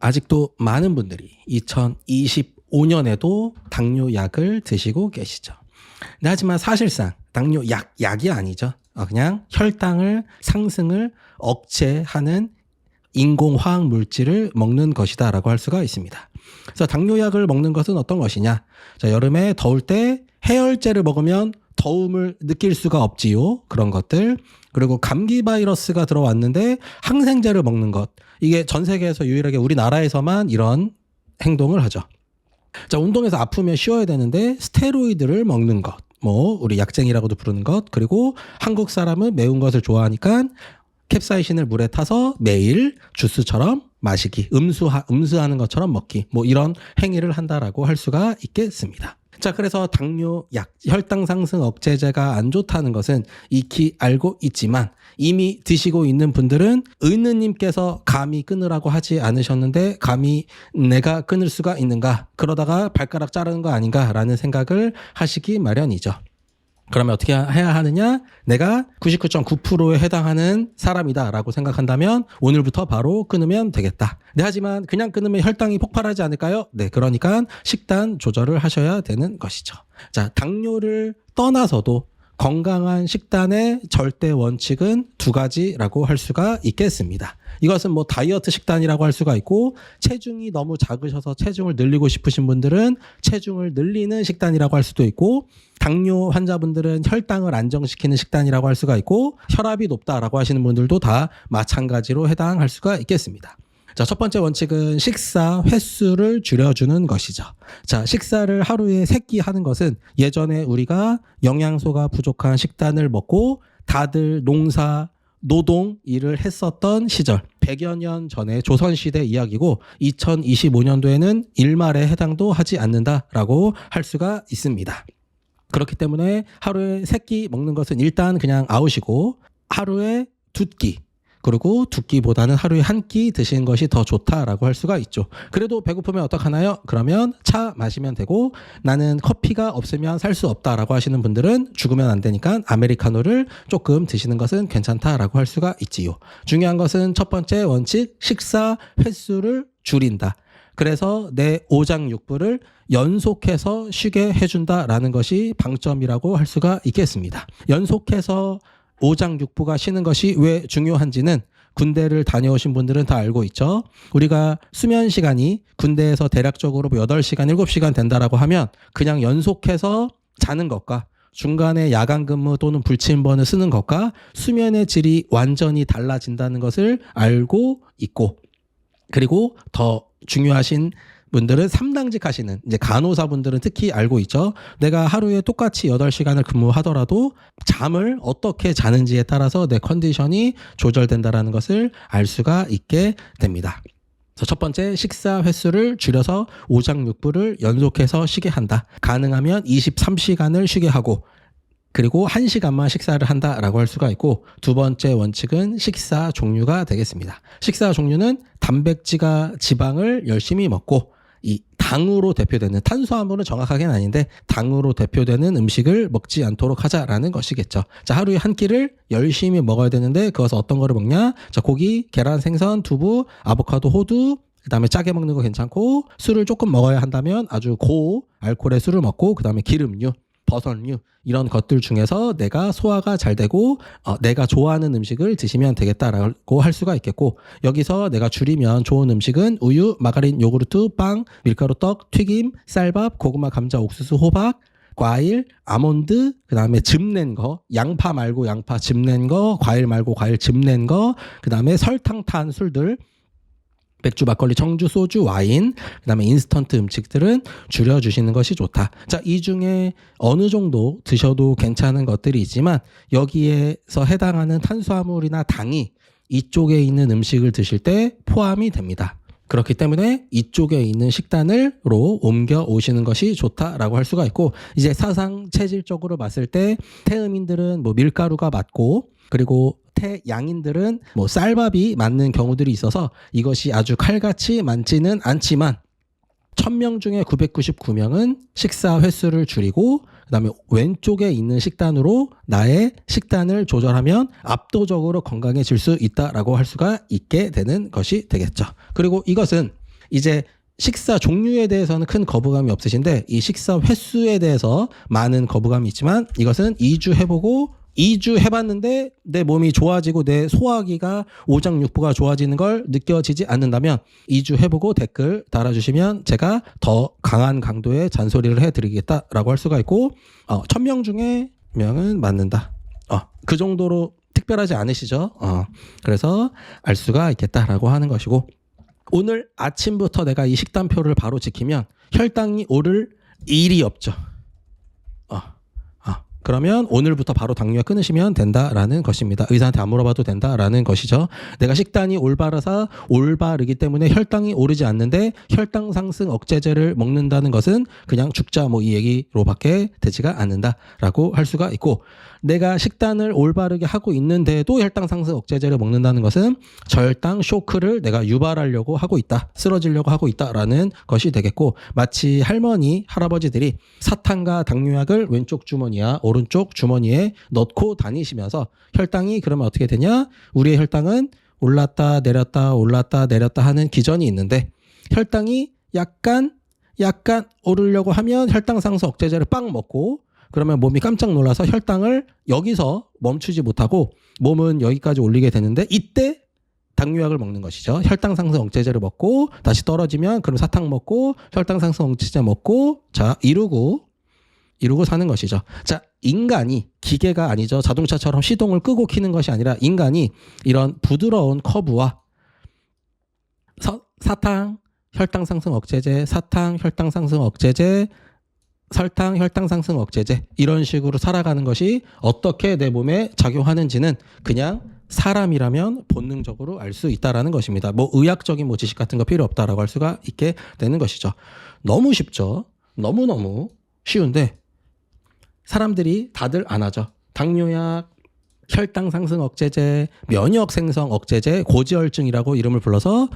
아직도 많은 분들이 2025년에도 당뇨약을 드시고 계시죠. 근데 하지만 사실상 당뇨약이 아니죠. 그냥 혈당을 상승을 억제하는 인공화학 물질을 먹는 것이다라고 할 수가 있습니다. 그래서 당뇨약을 먹는 것은 어떤 것이냐? 자, 여름에 더울 때 해열제를 먹으면 더움을 느낄 수가 없지요. 그런 것들. 그리고 감기 바이러스가 들어왔는데 항생제를 먹는 것. 이게 전 세계에서 유일하게 우리나라에서만 이런 행동을 하죠. 자, 운동에서 아프면 쉬어야 되는데 스테로이드를 먹는 것. 우리 약쟁이라고도 부르는 것. 그리고 한국 사람은 매운 것을 좋아하니까 캡사이신을 물에 타서 매일 주스처럼 마시기, 음수하는 것처럼 먹기, 이런 행위를 한다라고 할 수가 있겠습니다. 자, 그래서 당뇨약, 혈당 상승 억제제가 안 좋다는 것은 익히 알고 있지만 이미 드시고 있는 분들은 의느님께서 감히 끊으라고 하지 않으셨는데 감히 내가 끊을 수가 있는가? 그러다가 발가락 자르는 거 아닌가라는 생각을 하시기 마련이죠. 그러면 어떻게 해야 하느냐? 내가 99.9%에 해당하는 사람이다라고 생각한다면 오늘부터 바로 끊으면 되겠다. 네, 하지만 그냥 끊으면 혈당이 폭발하지 않을까요? 네, 그러니까 식단 조절을 하셔야 되는 것이죠. 자, 당뇨를 떠나서도 건강한 식단의 절대 원칙은 두 가지라고 할 수가 있겠습니다. 이것은 다이어트 식단이라고 할 수가 있고, 체중이 너무 작으셔서 체중을 늘리고 싶으신 분들은 체중을 늘리는 식단이라고 할 수도 있고, 당뇨 환자분들은 혈당을 안정시키는 식단이라고 할 수가 있고, 혈압이 높다라고 하시는 분들도 다 마찬가지로 해당할 수가 있겠습니다. 자, 첫 번째 원칙은 식사 횟수를 줄여주는 것이죠. 자, 식사를 하루에 3끼 하는 것은 예전에 우리가 영양소가 부족한 식단을 먹고 다들 농사, 노동 일을 했었던 시절, 100여 년 전의 조선시대 이야기고 2025년도에는 일말에 해당도 하지 않는다라고 할 수가 있습니다. 그렇기 때문에 하루에 3끼 먹는 것은 일단 그냥 아웃이고 하루에 2끼, 그리고 2끼보다는 하루에 1끼 드시는 것이 더 좋다라고 할 수가 있죠. 그래도 배고프면 어떡하나요? 그러면 차 마시면 되고, 나는 커피가 없으면 살 수 없다라고 하시는 분들은 죽으면 안 되니까 아메리카노를 조금 드시는 것은 괜찮다라고 할 수가 있지요. 중요한 것은 첫 번째 원칙, 식사 횟수를 줄인다. 그래서 내 오장육부를 연속해서 쉬게 해준다라는 것이 방점이라고 할 수가 있겠습니다. 연속해서 오장육부가 쉬는 것이 왜 중요한지는 군대를 다녀오신 분들은 다 알고 있죠. 우리가 수면 시간이 군대에서 대략적으로 8시간, 7시간 된다라고 하면 그냥 연속해서 자는 것과 중간에 야간 근무 또는 불침번을 쓰는 것과 수면의 질이 완전히 달라진다는 것을 알고 있고, 그리고 더 중요하신 분들은 3당직 하시는 이제 간호사분들은 특히 알고 있죠. 내가 하루에 똑같이 8시간을 근무하더라도 잠을 어떻게 자는지에 따라서 내 컨디션이 조절된다라는 것을 알 수가 있게 됩니다. 그래서 첫 번째, 식사 횟수를 줄여서 오장육부를 연속해서 쉬게 한다. 가능하면 23시간을 쉬게 하고, 그리고 1시간만 식사를 한다라고 할 수가 있고, 두 번째 원칙은 식사 종류가 되겠습니다. 식사 종류는 단백질과 지방을 열심히 먹고, 이 당으로 대표되는, 탄수화물은 정확하게는 아닌데 당으로 대표되는 음식을 먹지 않도록 하자라는 것이겠죠. 자, 하루에 1끼를 열심히 먹어야 되는데 그것은 어떤 거를 먹냐? 자, 고기, 계란, 생선, 두부, 아보카도, 호두, 그다음에 짜게 먹는 거 괜찮고, 술을 조금 먹어야 한다면 아주 고알코올의 술을 먹고, 그다음에 기름류, 버섯류, 이런 것들 중에서 내가 소화가 잘 되고 내가 좋아하는 음식을 드시면 되겠다라고 할 수가 있겠고, 여기서 내가 줄이면 좋은 음식은 우유, 마가린, 요구르트, 빵, 밀가루, 떡, 튀김, 쌀밥, 고구마, 감자, 옥수수, 호박, 과일, 아몬드, 그다음에 즙 낸 거, 양파 말고 양파 즙 낸 거, 과일 말고 과일 즙 낸 거, 그다음에 설탕 탄 술들, 맥주, 막걸리, 청주, 소주, 와인, 그다음에 인스턴트 음식들은 줄여주시는 것이 좋다. 자, 이 중에 어느 정도 드셔도 괜찮은 것들이 있지만 여기에서 해당하는 탄수화물이나 당이 이쪽에 있는 음식을 드실 때 포함이 됩니다. 그렇기 때문에 이쪽에 있는 식단으로 옮겨 오시는 것이 좋다라고 할 수가 있고, 이제 사상 체질적으로 봤을 때 태음인들은 밀가루가 맞고, 그리고 태양인들은 쌀밥이 맞는 경우들이 있어서 이것이 아주 칼같이 많지는 않지만 1000명 중에 999명은 식사 횟수를 줄이고 그다음에 왼쪽에 있는 식단으로 나의 식단을 조절하면 압도적으로 건강해질 수 있다라고 할 수가 있게 되는 것이 되겠죠. 그리고 이것은 이제 식사 종류에 대해서는 큰 거부감이 없으신데 이 식사 횟수에 대해서 많은 거부감이 있지만 이것은 2주 해보고 2주 해봤는데 내 몸이 좋아지고 내 소화기가 오장육부가 좋아지는 걸 느껴지지 않는다면 2주 해보고 댓글 달아주시면 제가 더 강한 강도의 잔소리를 해드리겠다라고 할 수가 있고 1000명 중에 명은 맞는다. 그 정도로 특별하지 않으시죠? 그래서 알 수가 있겠다라고 하는 것이고 오늘 아침부터 내가 이 식단표를 바로 지키면 혈당이 오를 일이 없죠. 그러면 오늘부터 바로 당뇨약 끊으시면 된다라는 것입니다. 의사한테 안 물어봐도 된다라는 것이죠. 내가 식단이 올바르기 때문에 혈당이 오르지 않는데 혈당 상승 억제제를 먹는다는 것은 그냥 죽자 뭐 이 얘기로밖에 되지가 않는다라고 할 수가 있고 내가 식단을 올바르게 하고 있는데도 혈당 상승 억제제를 먹는다는 것은 절당 쇼크를 내가 유발하려고 하고 있다. 쓰러지려고 하고 있다라는 것이 되겠고 마치 할머니, 할아버지들이 사탕과 당뇨약을 왼쪽 주머니와 오른쪽 주머니에 넣고 다니시면서 혈당이 그러면 어떻게 되냐? 우리의 혈당은 올랐다 내렸다 하는 기전이 있는데 혈당이 약간 오르려고 하면 혈당 상승 억제제를 빵 먹고 그러면 몸이 깜짝 놀라서 혈당을 여기서 멈추지 못하고 몸은 여기까지 올리게 되는데 이때 당뇨약을 먹는 것이죠. 혈당 상승 억제제를 먹고 다시 떨어지면 그럼 사탕 먹고 혈당 상승 억제제 먹고 자 이루고 사는 것이죠. 자 인간이 기계가 아니죠. 자동차처럼 시동을 끄고 켜는 것이 아니라 인간이 이런 부드러운 커브와 사탕 혈당 상승 억제제 사탕 혈당 상승 억제제 설탕, 혈당 상승 억제제 이런 식으로 살아가는 것이 어떻게 내 몸에 작용하는지는 그냥 사람이라면 본능적으로 알 수 있다라는 것입니다. 뭐 의학적인 뭐 지식 같은 거 필요 없다라고 할 수가 있게 되는 것이죠. 너무 쉽죠. 너무너무 쉬운데 사람들이 다들 안 하죠. 당뇨약, 혈당 상승 억제제, 면역 생성 억제제, 고지혈증이라고 이름을 불러서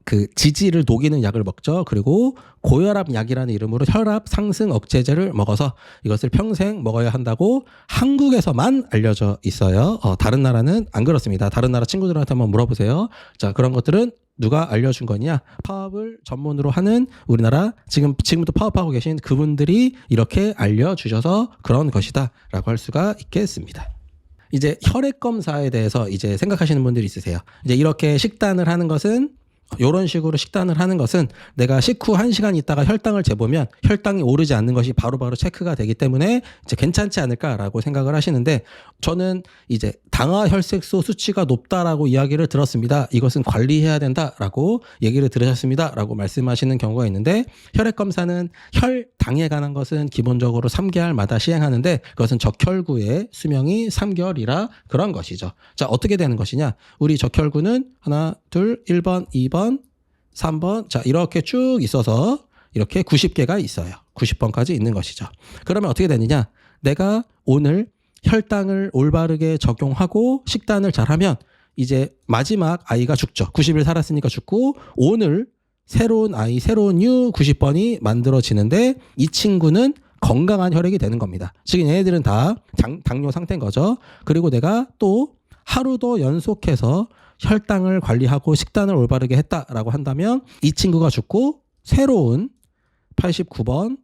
그 지지를 녹이는 약을 먹죠. 그리고 고혈압 약이라는 이름으로 혈압 상승 억제제를 먹어서 이것을 평생 먹어야 한다고 한국에서만 알려져 있어요. 다른 나라는 안 그렇습니다. 다른 나라 친구들한테 한번 물어보세요. 자, 그런 것들은 누가 알려준 거냐? 파업을 전문으로 하는 우리나라 지금부터 파업하고 계신 그분들이 이렇게 알려주셔서 그런 것이다라고 할 수가 있겠습니다. 이제 혈액 검사에 대해서 이제 생각하시는 분들이 있으세요. 이제 이렇게 식단을 하는 것은 이런 식으로 식단을 하는 것은 내가 식후 1시간 있다가 혈당을 재보면 혈당이 오르지 않는 것이 바로바로 체크가 되기 때문에 이제 괜찮지 않을까라고 생각을 하시는데 저는 이제 당화혈색소 수치가 높다라고 이야기를 들었습니다. 이것은 관리해야 된다라고 얘기를 들으셨습니다라고 말씀하시는 경우가 있는데 혈액 검사는 혈당에 관한 것은 기본적으로 3개월마다 시행하는데 그것은 적혈구의 수명이 3개월이라 그런 것이죠. 자, 어떻게 되는 것이냐? 우리 적혈구는 하나, 둘, 1번, 2번, 3번 자 이렇게 쭉 있어서 이렇게 90개가 있어요. 90번까지 있는 것이죠. 그러면 어떻게 되느냐? 내가 오늘 혈당을 올바르게 적용하고 식단을 잘하면 이제 마지막 아이가 죽죠. 90일 살았으니까 죽고 오늘 새로운 아이, 새로운 유 90번이 만들어지는데 이 친구는 건강한 혈액이 되는 겁니다. 지금 얘네들은 다 당뇨 상태인 거죠. 그리고 내가 또 하루 더 연속해서 혈당을 관리하고 식단을 올바르게 했다라고 한다면 이 친구가 죽고 새로운 89번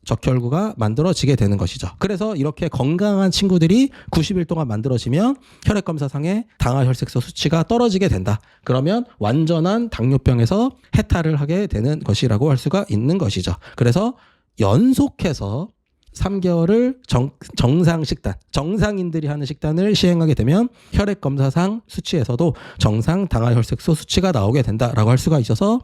적혈구가 만들어지게 되는 것이죠. 그래서 이렇게 건강한 친구들이 90일 동안 만들어지면 혈액검사상에 당화혈색소 수치가 떨어지게 된다. 그러면 완전한 당뇨병에서 해탈을 하게 되는 것이라고 할 수가 있는 것이죠. 그래서 연속해서 3개월을 정상 식단, 정상인들이 하는 식단을 시행하게 되면 혈액검사상 수치에서도 정상 당화혈색소 수치가 나오게 된다라고 할 수가 있어서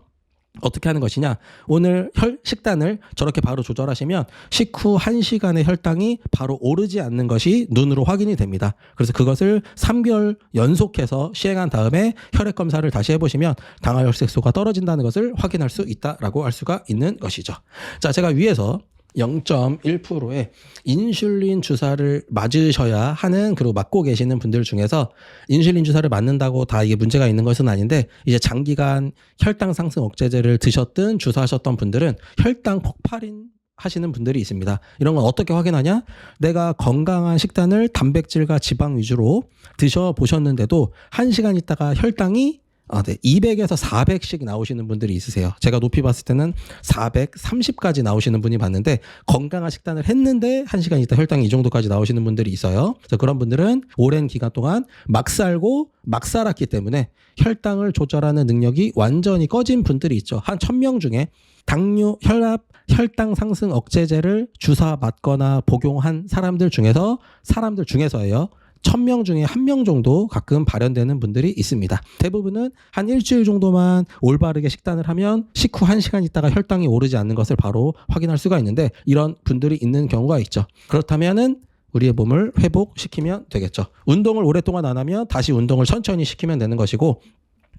어떻게 하는 것이냐? 오늘 식단을 저렇게 바로 조절하시면 식후 1시간의 혈당이 바로 오르지 않는 것이 눈으로 확인이 됩니다. 그래서 그것을 3개월 연속해서 시행한 다음에 혈액 검사를 다시 해보시면 당화혈색소가 떨어진다는 것을 확인할 수 있다라고 할 수가 있는 것이죠. 자, 제가 위에서 0.1%의 인슐린 주사를 맞으셔야 하는 그리고 맞고 계시는 분들 중에서 인슐린 주사를 맞는다고 다 이게 문제가 있는 것은 아닌데 이제 장기간 혈당 상승 억제제를 드셨든 주사하셨던 분들은 혈당 폭발인 하시는 분들이 있습니다. 이런 건 어떻게 확인하냐? 내가 건강한 식단을 단백질과 지방 위주로 드셔보셨는데도 1시간 있다가 혈당이 네. 200에서 400씩 나오시는 분들이 있으세요. 제가 높이 봤을 때는 430까지 나오시는 분이 봤는데 건강한 식단을 했는데 1시간 있다 혈당이 이 정도까지 나오시는 분들이 있어요. 그래서 그런 분들은 오랜 기간 동안 막 살고 막 살았기 때문에 혈당을 조절하는 능력이 완전히 꺼진 분들이 있죠. 한 1000명 중에 당뇨, 혈압, 혈당 상승 억제제를 주사 맞거나 복용한 사람들 중에서예요. 1000명 중에 1명 정도 가끔 발현되는 분들이 있습니다. 대부분은 한 일주일 정도만 올바르게 식단을 하면 식후 1시간 있다가 혈당이 오르지 않는 것을 바로 확인할 수가 있는데 이런 분들이 있는 경우가 있죠. 그렇다면은 우리의 몸을 회복시키면 되겠죠. 운동을 오랫동안 안 하면 다시 운동을 천천히 시키면 되는 것이고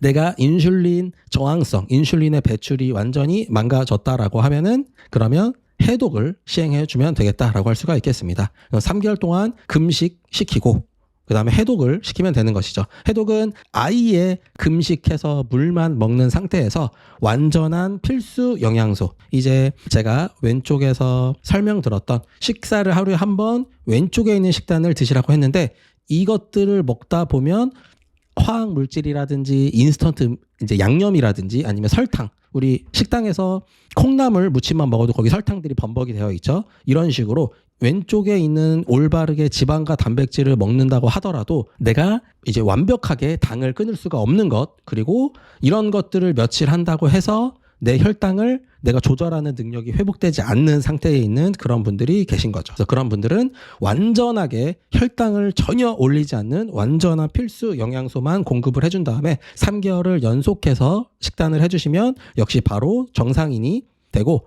내가 인슐린 저항성, 인슐린의 배출이 완전히 망가졌다라고 하면은 그러면 해독을 시행해 주면 되겠다라고 할 수가 있겠습니다. 3개월 동안 금식시키고 그 다음에 해독을 시키면 되는 것이죠. 해독은 아예 금식해서 물만 먹는 상태에서 완전한 필수 영양소. 이제 제가 왼쪽에서 설명드렸던 식사를 하루에 한 번 왼쪽에 있는 식단을 드시라고 했는데 이것들을 먹다 보면 화학 물질이라든지 인스턴트 이제 양념이라든지 아니면 설탕 우리 식당에서 콩나물 무침만 먹어도 거기 설탕들이 범벅이 되어 있죠. 이런 식으로 왼쪽에 있는 올바르게 지방과 단백질을 먹는다고 하더라도 내가 이제 완벽하게 당을 끊을 수가 없는 것 그리고 이런 것들을 며칠 한다고 해서 내 혈당을 내가 조절하는 능력이 회복되지 않는 상태에 있는 그런 분들이 계신 거죠. 그래서 그런 분들은 완전하게 혈당을 전혀 올리지 않는 완전한 필수 영양소만 공급을 해준 다음에 3개월을 연속해서 식단을 해주시면 역시 바로 정상인이 되고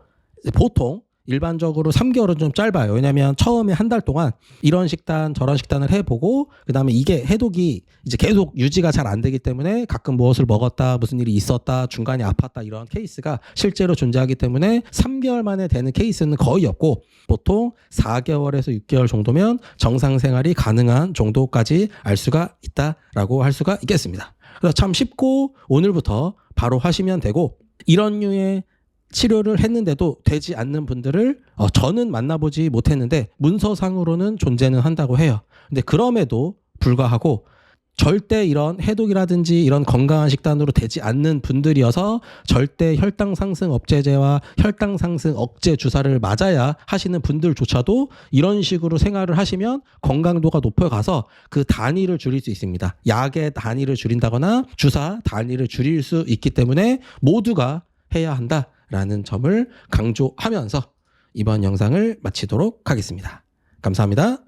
보통 일반적으로 3개월은 좀 짧아요. 왜냐하면 처음에 한 달 동안 이런 식단 저런 식단을 해보고 그 다음에 이게 해독이 이제 계속 유지가 잘 안 되기 때문에 가끔 무엇을 먹었다 무슨 일이 있었다 중간에 아팠다 이런 케이스가 실제로 존재하기 때문에 3개월 만에 되는 케이스는 거의 없고 보통 4개월에서 6개월 정도면 정상 생활이 가능한 정도까지 알 수가 있다라고 할 수가 있겠습니다. 그래서 참 쉽고 오늘부터 바로 하시면 되고 이런 류의 치료를 했는데도 되지 않는 분들을 저는 만나보지 못했는데 문서상으로는 존재는 한다고 해요. 근데 그럼에도 불구하고 절대 이런 해독이라든지 이런 건강한 식단으로 되지 않는 분들이어서 절대 혈당 상승 억제제와 혈당 상승 억제 주사를 맞아야 하시는 분들조차도 이런 식으로 생활을 하시면 건강도가 높아가서 그 단위를 줄일 수 있습니다. 약의 단위를 줄인다거나 주사 단위를 줄일 수 있기 때문에 모두가 해야 한다라는 점을 강조하면서 이번 영상을 마치도록 하겠습니다. 감사합니다.